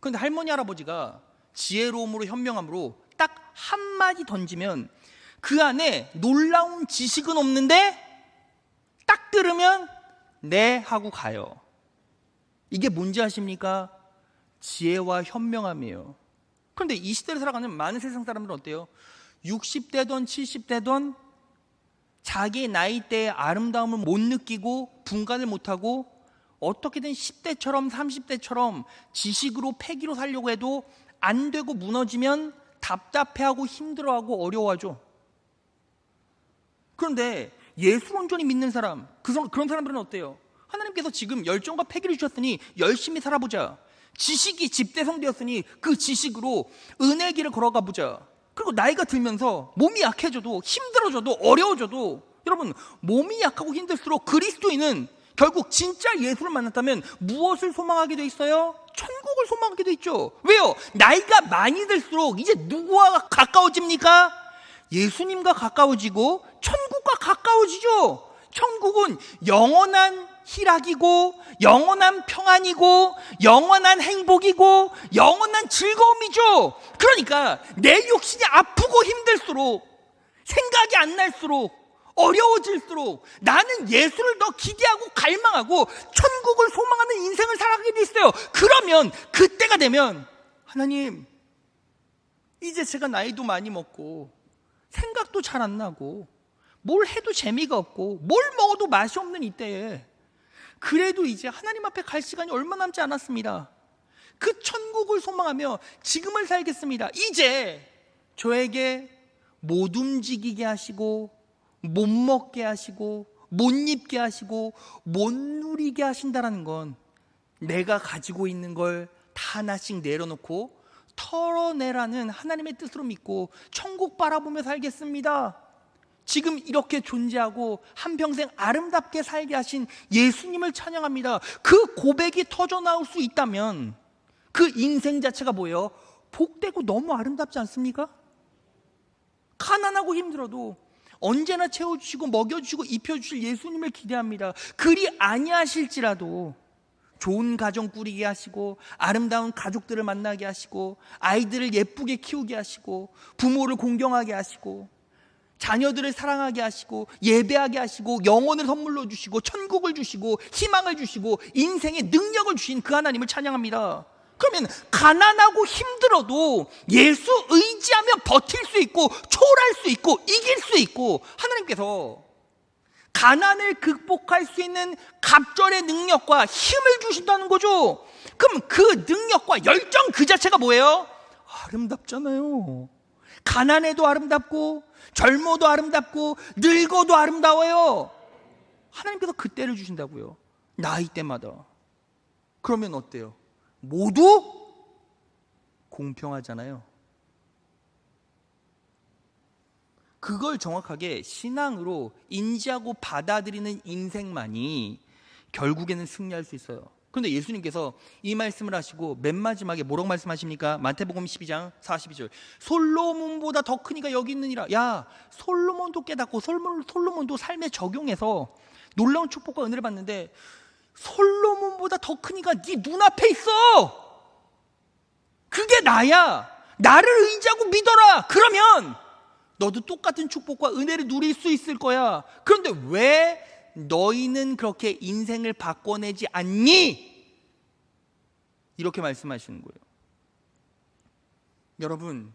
그런데 할머니 할아버지가 지혜로움으로 현명함으로 딱 한마디 던지면 그 안에 놀라운 지식은 없는데 딱 들으면 네 하고 가요. 이게 뭔지 아십니까? 지혜와 현명함이에요. 그런데 이 시대를 살아가는 많은 세상 사람들은 어때요? 60대든 70대든 자기 나이대의 아름다움을 못 느끼고 분간을 못하고 어떻게든 10대처럼 30대처럼 지식으로 패기로 살려고 해도 안 되고 무너지면 답답해하고 힘들어하고 어려워하죠. 그런데 예수를 온전히 믿는 사람, 그런 사람들은 어때요? 하나님께서 지금 열정과 패기를 주셨으니 열심히 살아보자. 지식이 집대성되었으니 그 지식으로 은혜의 길을 걸어가 보자. 그리고 나이가 들면서 몸이 약해져도 힘들어져도 어려워져도 여러분 몸이 약하고 힘들수록 그리스도인은 결국 진짜 예수를 만났다면 무엇을 소망하게 돼 있어요? 천국을 소망하게 돼 있죠. 왜요? 나이가 많이 들수록 이제 누구와 가까워집니까? 예수님과 가까워지고 천국과 가까워지죠. 천국은 영원한 희락이고 영원한 평안이고 영원한 행복이고 영원한 즐거움이죠. 그러니까 내 육신이 아프고 힘들수록 생각이 안 날수록 어려워질수록 나는 예수를 더 기대하고 갈망하고 천국을 소망하는 인생을 살아가게 돼 있어요. 그러면 그때가 되면 하나님 이제 제가 나이도 많이 먹고 생각도 잘 안 나고 뭘 해도 재미가 없고 뭘 먹어도 맛이 없는 이때에 그래도 이제 하나님 앞에 갈 시간이 얼마 남지 않았습니다. 그 천국을 소망하며 지금을 살겠습니다. 이제 저에게 못 움직이게 하시고 못 먹게 하시고 못 입게 하시고 못 누리게 하신다는 건 내가 가지고 있는 걸 다 하나씩 내려놓고 털어내라는 하나님의 뜻으로 믿고 천국 바라보며 살겠습니다. 지금 이렇게 존재하고 한평생 아름답게 살게 하신 예수님을 찬양합니다. 그 고백이 터져나올 수 있다면 그 인생 자체가 뭐예요? 복되고 너무 아름답지 않습니까? 가난하고 힘들어도 언제나 채워주시고 먹여주시고 입혀주실 예수님을 기대합니다. 그리 아니하실지라도 좋은 가정 꾸리게 하시고 아름다운 가족들을 만나게 하시고 아이들을 예쁘게 키우게 하시고 부모를 공경하게 하시고 자녀들을 사랑하게 하시고 예배하게 하시고 영혼을 선물로 주시고 천국을 주시고 희망을 주시고 인생의 능력을 주신 그 하나님을 찬양합니다. 그러면 가난하고 힘들어도 예수 의지하며 버틸 수 있고 초월할 수 있고 이길 수 있고 하나님께서 가난을 극복할 수 있는 갑절의 능력과 힘을 주신다는 거죠. 그럼 그 능력과 열정 그 자체가 뭐예요? 아름답잖아요. 가난해도 아름답고 젊어도 아름답고 늙어도 아름다워요. 하나님께서 그때를 주신다고요. 나이 때마다. 그러면 어때요? 모두 공평하잖아요. 그걸 정확하게 신앙으로 인지하고 받아들이는 인생만이 결국에는 승리할 수 있어요. 그런데 예수님께서 이 말씀을 하시고 맨 마지막에 뭐라고 말씀하십니까? 마태복음 12장 42절 솔로몬보다 더 큰 이가 여기 있느니라. 야, 솔로몬도 깨닫고 솔로몬도 삶에 적용해서 놀라운 축복과 은혜를 받는데 솔로몬보다 더 큰 이가 네 눈앞에 있어. 그게 나야. 나를 의지하고 믿어라. 그러면 너도 똑같은 축복과 은혜를 누릴 수 있을 거야. 그런데 왜 너희는 그렇게 인생을 바꿔내지 않니? 이렇게 말씀하시는 거예요. 여러분,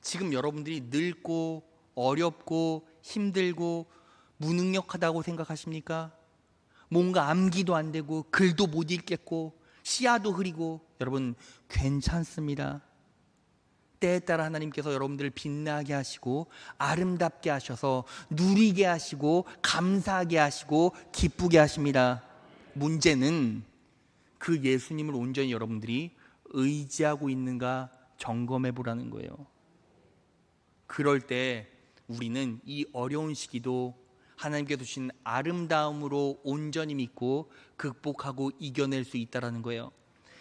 지금 여러분들이 늙고 어렵고 힘들고 무능력하다고 생각하십니까? 뭔가 암기도 안 되고 글도 못 읽겠고 시야도 흐리고 여러분 괜찮습니다. 때에 따라 하나님께서 여러분들을 빛나게 하시고 아름답게 하셔서 누리게 하시고 감사하게 하시고 기쁘게 하십니다. 문제는 그 예수님을 온전히 여러분들이 의지하고 있는가 점검해 보라는 거예요. 그럴 때 우리는 이 어려운 시기도 하나님께서 주신 아름다움으로 온전히 믿고 극복하고 이겨낼 수 있다는 거예요.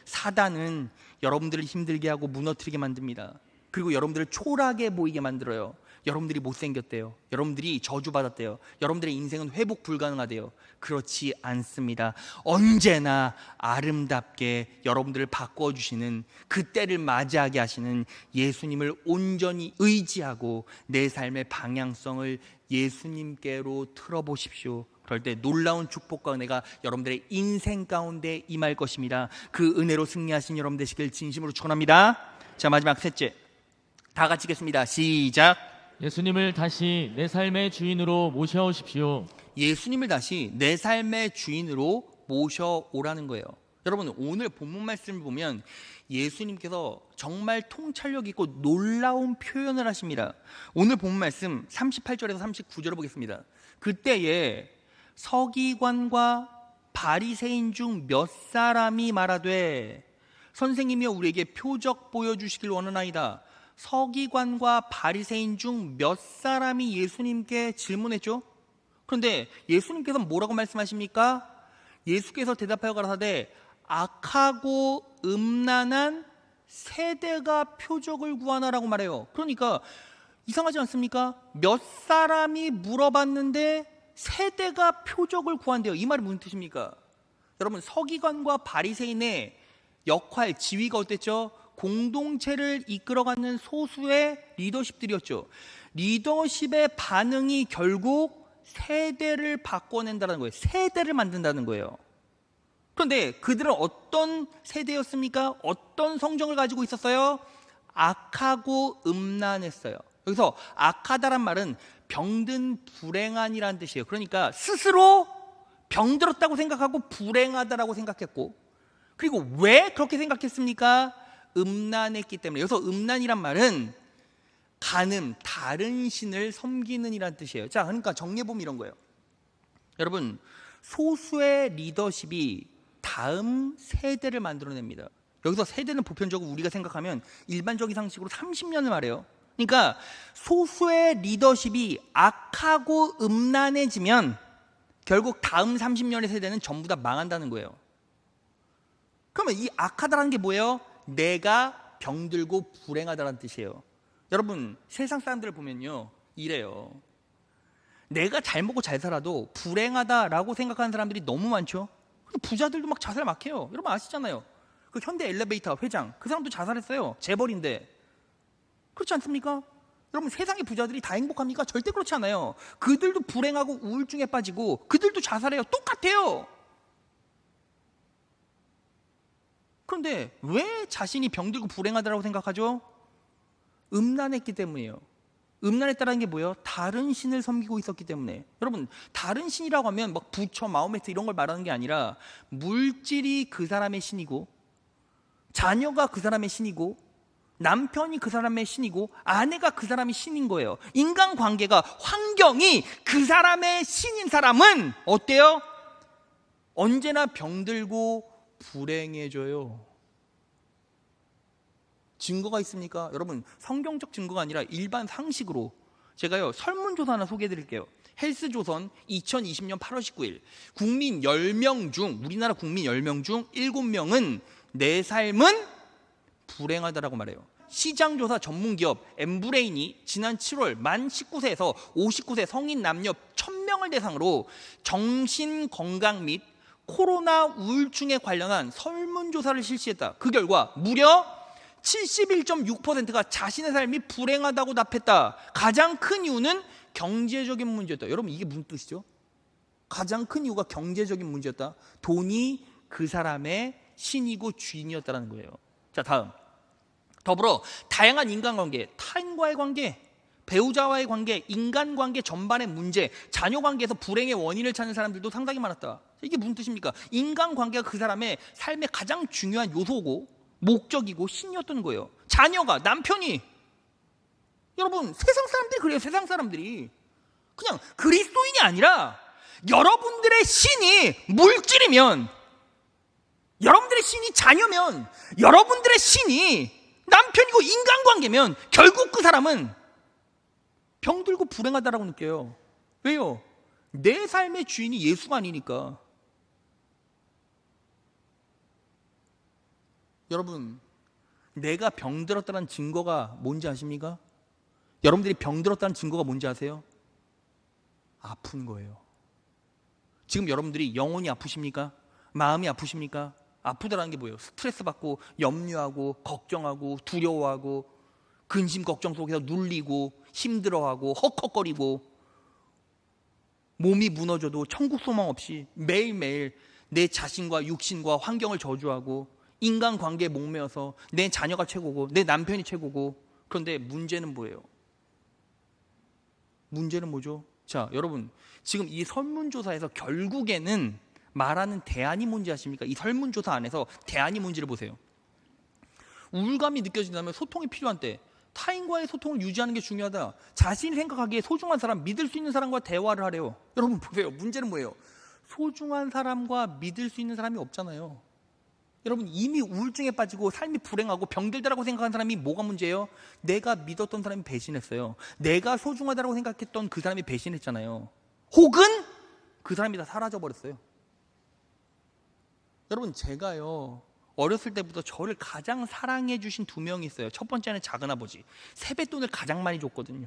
사단은 여러분들을 힘들게 하고 무너뜨리게 만듭니다. 그리고 여러분들을 초라하게 보이게 만들어요. 여러분들이 못생겼대요. 여러분들이 저주받았대요. 여러분들의 인생은 회복 불가능하대요. 그렇지 않습니다. 언제나 아름답게 여러분들을 바꿔주시는, 그때를 맞이하게 하시는 예수님을 온전히 의지하고 내 삶의 방향성을 예수님께로 틀어보십시오. 그럴 때 놀라운 축복과 은혜가 여러분들의 인생 가운데 임할 것입니다. 그 은혜로 승리하신 여러분 되시길 진심으로 축원합니다. 자, 마지막 셋째, 다 같이 읽겠습니다. 시작. 예수님을 다시 내 삶의 주인으로 모셔오십시오. 예수님을 다시 내 삶의 주인으로 모셔오라는 거예요. 여러분, 오늘 본문 말씀을 보면 예수님께서 정말 통찰력 있고 놀라운 표현을 하십니다. 오늘 본문 말씀 38절에서 39절을 보겠습니다. 그때에 서기관과 바리새인 중 몇 사람이 말하되 선생님이여 우리에게 표적 보여주시길 원하나이다. 서기관과 바리새인 중 몇 사람이 예수님께 질문했죠. 그런데 예수님께서 뭐라고 말씀하십니까? 예수께서 대답하여 가라사대 악하고 음란한 세대가 표적을 구하나라고 말해요. 그러니까 이상하지 않습니까? 몇 사람이 물어봤는데 세대가 표적을 구한대요. 이 말이 무슨 뜻입니까? 여러분, 서기관과 바리새인의 역할, 지위가 어땠죠? 공동체를 이끌어가는 소수의 리더십들이었죠. 리더십의 반응이 결국 세대를 바꿔낸다는 거예요. 세대를 만든다는 거예요. 그런데 그들은 어떤 세대였습니까? 어떤 성정을 가지고 있었어요? 악하고 음란했어요. 여기서 악하다란 말은 병든 불행한이라는 뜻이에요. 그러니까 스스로 병들었다고 생각하고 불행하다라고 생각했고, 그리고 왜 그렇게 생각했습니까? 음란했기 때문에. 여기서 음란이란 말은 간음, 다른 신을 섬기는 이란 뜻이에요. 자, 그러니까 정리해보면 이런 거예요. 여러분, 소수의 리더십이 다음 세대를 만들어냅니다. 여기서 세대는 보편적으로 우리가 생각하면 일반적인 상식으로 30년을 말해요. 그러니까 소수의 리더십이 악하고 음란해지면 결국 다음 30년의 세대는 전부 다 망한다는 거예요. 그러면 이 악하다라는 게 뭐예요? 내가 병들고 불행하다는 뜻이에요. 여러분, 세상 사람들을 보면요, 이래요. 내가 잘 먹고 잘 살아도 불행하다라고 생각하는 사람들이 너무 많죠. 부자들도 막 자살 막 해요. 여러분 아시잖아요. 그 현대 엘리베이터 회장, 그 사람도 자살했어요. 재벌인데. 그렇지 않습니까? 여러분, 세상의 부자들이 다 행복합니까? 절대 그렇지 않아요. 그들도 불행하고 우울증에 빠지고 그들도 자살해요. 똑같아요. 그런데 왜 자신이 병들고 불행하다고 생각하죠? 음란했기 때문이에요. 음란했다는 게 뭐예요? 다른 신을 섬기고 있었기 때문에. 여러분, 다른 신이라고 하면 막 부처, 마호메트 이런 걸 말하는 게 아니라 물질이 그 사람의 신이고, 자녀가 그 사람의 신이고, 남편이 그 사람의 신이고, 아내가 그 사람의 신인 거예요. 인간관계가, 환경이 그 사람의 신인 사람은 어때요? 언제나 병들고 불행해져요. 증거가 있습니까? 여러분, 성경적 증거가 아니라 일반 상식으로 제가요 설문조사 하나 소개해 드릴게요. 헬스조선 2020년 8월 19일 국민 10명 중, 우리나라 국민 10명 중 7명은 내 삶은 불행하다라고 말해요. 시장조사 전문기업 엠브레인이 지난 7월 만 19세에서 59세 성인 남녀 1000명을 대상으로 정신건강 및 코로나 우울증에 관련한 설문조사를 실시했다. 그 결과 무려 71.6%가 자신의 삶이 불행하다고 답했다. 가장 큰 이유는 경제적인 문제였다. 여러분, 이게 무슨 뜻이죠? 가장 큰 이유가 경제적인 문제였다. 돈이 그 사람의 신이고 주인이었다는 거예요. 자, 다음. 더불어 다양한 인간관계, 타인과의 관계, 배우자와의 관계, 인간관계 전반의 문제, 자녀관계에서 불행의 원인을 찾는 사람들도 상당히 많았다. 이게 무슨 뜻입니까? 인간관계가 그 사람의 삶의 가장 중요한 요소고 목적이고 신이었던 거예요. 자녀가, 남편이. 여러분, 세상 사람들이 그래요. 세상 사람들이 그냥 그리스도인이 아니라 여러분들의 신이 물질이면, 여러분들의 신이 자녀면, 여러분들의 신이 남편이고 인간관계면 결국 그 사람은 병들고 불행하다라고 느껴요. 왜요? 내 삶의 주인이 예수가 아니니까. 여러분, 내가 병들었다는 증거가 뭔지 아십니까? 여러분들이 병들었다는 증거가 뭔지 아세요? 아픈 거예요. 지금 여러분들이 영혼이 아프십니까? 마음이 아프십니까? 아프다라는 게 뭐예요? 스트레스 받고 염려하고 걱정하고 두려워하고 근심 걱정 속에서 눌리고 힘들어하고 헉헉거리고 몸이 무너져도 천국 소망 없이 매일매일 내 자신과 육신과 환경을 저주하고 인간관계에 목매어서 내 자녀가 최고고 내 남편이 최고고. 그런데 문제는 뭐예요? 문제는 뭐죠? 자, 여러분, 지금 이 설문조사에서 결국에는 말하는 대안이 뭔지 아십니까? 이 설문조사 안에서 대안이 뭔지를 보세요. 우울감이 느껴진다면 소통이 필요한 때 타인과의 소통을 유지하는 게 중요하다. 자신이 생각하기에 소중한 사람, 믿을 수 있는 사람과 대화를 하래요. 여러분 보세요. 문제는 뭐예요? 소중한 사람과 믿을 수 있는 사람이 없잖아요. 여러분, 이미 우울증에 빠지고 삶이 불행하고 병들다라고 생각한 사람이 뭐가 문제예요? 내가 믿었던 사람이 배신했어요. 내가 소중하다고 생각했던 그 사람이 배신했잖아요. 혹은 그 사람이 다 사라져버렸어요. 여러분, 제가요 어렸을 때부터 저를 가장 사랑해 주신 두 명이 있어요. 첫 번째는 작은아버지. 세뱃돈을 가장 많이 줬거든요.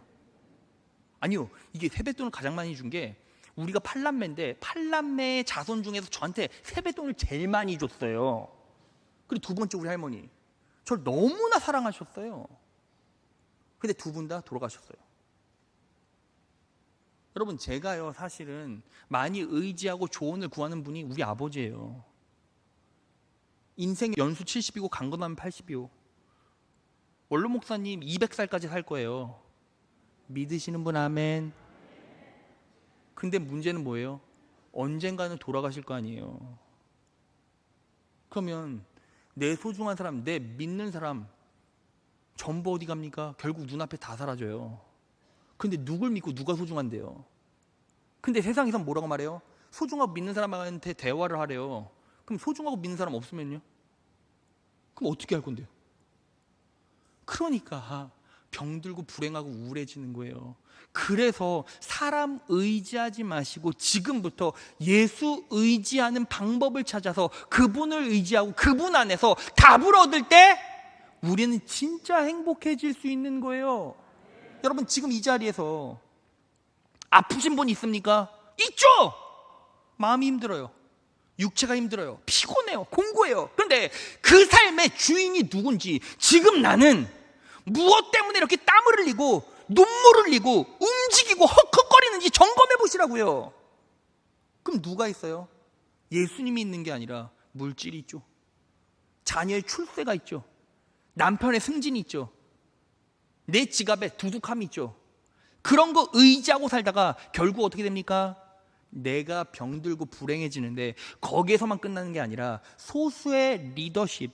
아니요, 이게 세뱃돈을 가장 많이 준 게 우리가 8남매인데 8남매의 자손 중에서 저한테 세뱃돈을 제일 많이 줬어요. 그리고 두 번째 우리 할머니. 저를 너무나 사랑하셨어요. 근데 두 분 다 돌아가셨어요. 여러분, 제가요 사실은 많이 의지하고 조언을 구하는 분이 우리 아버지예요. 인생 연수 70이고 강건하면 80이요. 원로 목사님 200살까지 살 거예요. 믿으시는 분 아멘. 근데 문제는 뭐예요? 언젠가는 돌아가실 거 아니에요. 그러면 내 소중한 사람, 내 믿는 사람 전부 어디 갑니까? 결국 눈앞에 다 사라져요. 근데 누굴 믿고 누가 소중한데요? 근데 세상에선 뭐라고 말해요? 소중하고 믿는 사람한테 대화를 하래요. 그럼 소중하고 믿는 사람 없으면요? 그럼 어떻게 할 건데요? 그러니까 병들고 불행하고 우울해지는 거예요. 그래서 사람 의지하지 마시고 지금부터 예수 의지하는 방법을 찾아서 그분을 의지하고 그분 안에서 답을 얻을 때 우리는 진짜 행복해질 수 있는 거예요. 여러분, 지금 이 자리에서 아프신 분 있습니까? 있죠. 마음이 힘들어요. 육체가 힘들어요. 피곤해요. 공고해요. 그런데 그 삶의 주인이 누군지, 지금 나는 무엇 때문에 이렇게 땀을 흘리고 눈물을 흘리고 움직이고 헉헉거리는지 점검해 보시라고요. 그럼 누가 있어요? 예수님이 있는 게 아니라 물질이 있죠. 자녀의 출세가 있죠. 남편의 승진이 있죠. 내 지갑에 두둑함이 있죠. 그런 거 의지하고 살다가 결국 어떻게 됩니까? 내가 병들고 불행해지는데 거기에서만 끝나는 게 아니라 소수의 리더십,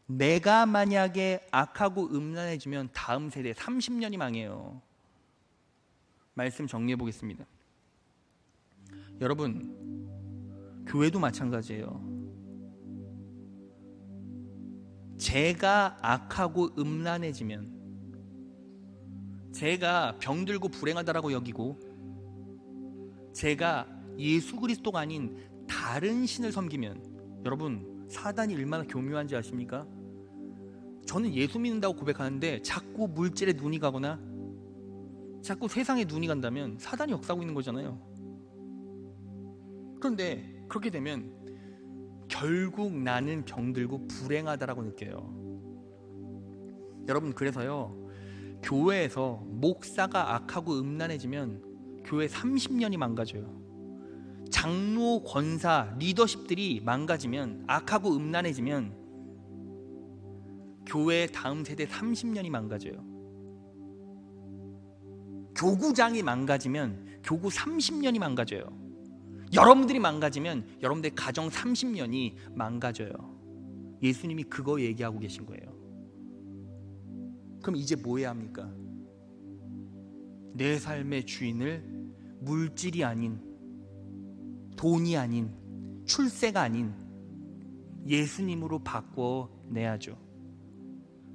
내가 만약에 악하고 음란해지면 다음 세대 30년이 망해요. 말씀 정리해 보겠습니다. 여러분, 교회도 마찬가지예요. 제가 악하고 음란해지면, 제가 병들고 불행하다라고 여기고, 제가 예수 그리스도가 아닌 다른 신을 섬기면, 여러분, 사단이 얼마나 교묘한지 아십니까? 저는 예수 믿는다고 고백하는데 자꾸 물질에 눈이 가거나 자꾸 세상에 눈이 간다면 사단이 역사하고 있는 거잖아요. 그런데 그렇게 되면 결국 나는 병들고 불행하다라고 느껴요. 여러분, 그래서요, 교회에서 목사가 악하고 음란해지면 교회 30년이 망가져요. 장로, 권사, 리더십들이 망가지면, 악하고 음란해지면 교회 다음 세대 30년이 망가져요. 교구장이 망가지면 교구 30년이 망가져요. 여러분들이 망가지면 여러분들의 가정 30년이 망가져요. 예수님이 그거 얘기하고 계신 거예요. 그럼 이제 뭐 해야 합니까? 내 삶의 주인을 물질이 아닌, 돈이 아닌, 출세가 아닌 예수님으로 바꿔내야죠.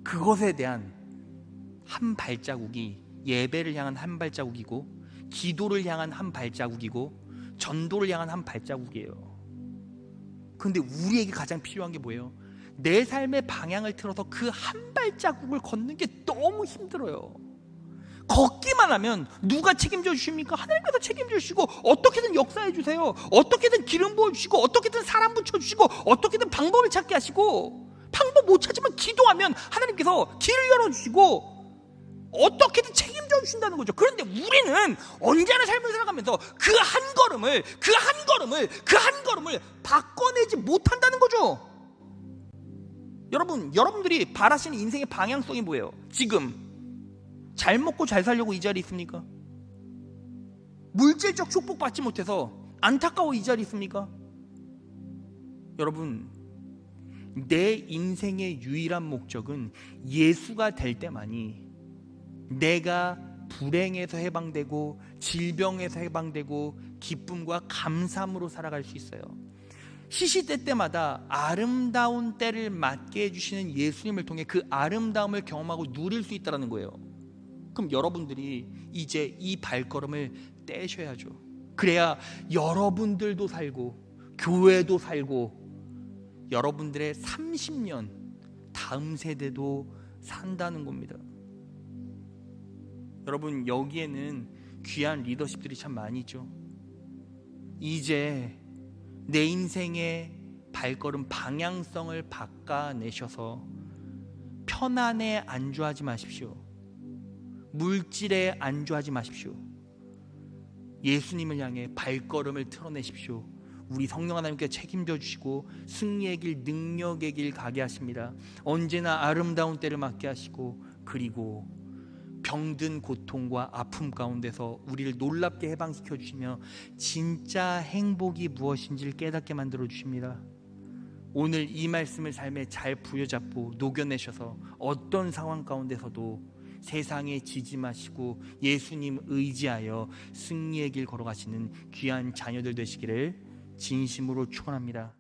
그것에 대한 한 발자국이 예배를 향한 한 발자국이고, 기도를 향한 한 발자국이고, 전도를 향한 한 발자국이에요. 근데 우리에게 가장 필요한 게 뭐예요? 내 삶의 방향을 틀어서 그 한 발자국을 걷는 게 너무 힘들어요. 걷기만 하면 누가 책임져 주십니까? 하나님께서 책임져 주시고, 어떻게든 역사해 주세요. 어떻게든 기름 부어 주시고, 어떻게든 사람 붙여 주시고, 어떻게든 방법을 찾게 하시고, 방법 못 찾으면 기도하면 하나님께서 길을 열어 주시고, 어떻게든 책임져 주신다는 거죠. 그런데 우리는 언제나 삶을 살아가면서 그 한 걸음을 바꿔내지 못한다는 거죠. 여러분들이 바라시는 인생의 방향성이 뭐예요? 지금 잘 먹고 잘 살려고 이 자리에 있습니까? 물질적 축복받지 못해서 안타까워 이 자리에 있습니까? 여러분, 내 인생의 유일한 목적은 예수가 될 때만이 내가 불행에서 해방되고 질병에서 해방되고 기쁨과 감사함으로 살아갈 수 있어요. 시시때 때마다 아름다운 때를 맞게 해주시는 예수님을 통해 그 아름다움을 경험하고 누릴 수 있다는 거예요. 그럼 여러분들이 이제 이 발걸음을 떼셔야죠. 그래야 여러분들도 살고 교회도 살고 여러분들의 30년 다음 세대도 산다는 겁니다. 여러분, 여기에는 귀한 리더십들이 참 많이 있죠. 이제 내 인생의 발걸음 방향성을 바꿔내셔서 편안에 안주하지 마십시오. 물질에 안주하지 마십시오. 예수님을 향해 발걸음을 틀어내십시오. 우리 성령 하나님께 책임져 주시고 승리의 길, 능력의 길 가게 하십니다. 언제나 아름다운 때를 맞게 하시고, 그리고 병든 고통과 아픔 가운데서 우리를 놀랍게 해방시켜 주시며 진짜 행복이 무엇인지를 깨닫게 만들어 주십니다. 오늘 이 말씀을 삶에 잘 부여잡고 녹여내셔서 어떤 상황 가운데서도 세상에 지지 마시고 예수님 의지하여 승리의 길 걸어가시는 귀한 자녀들 되시기를 진심으로 축원합니다.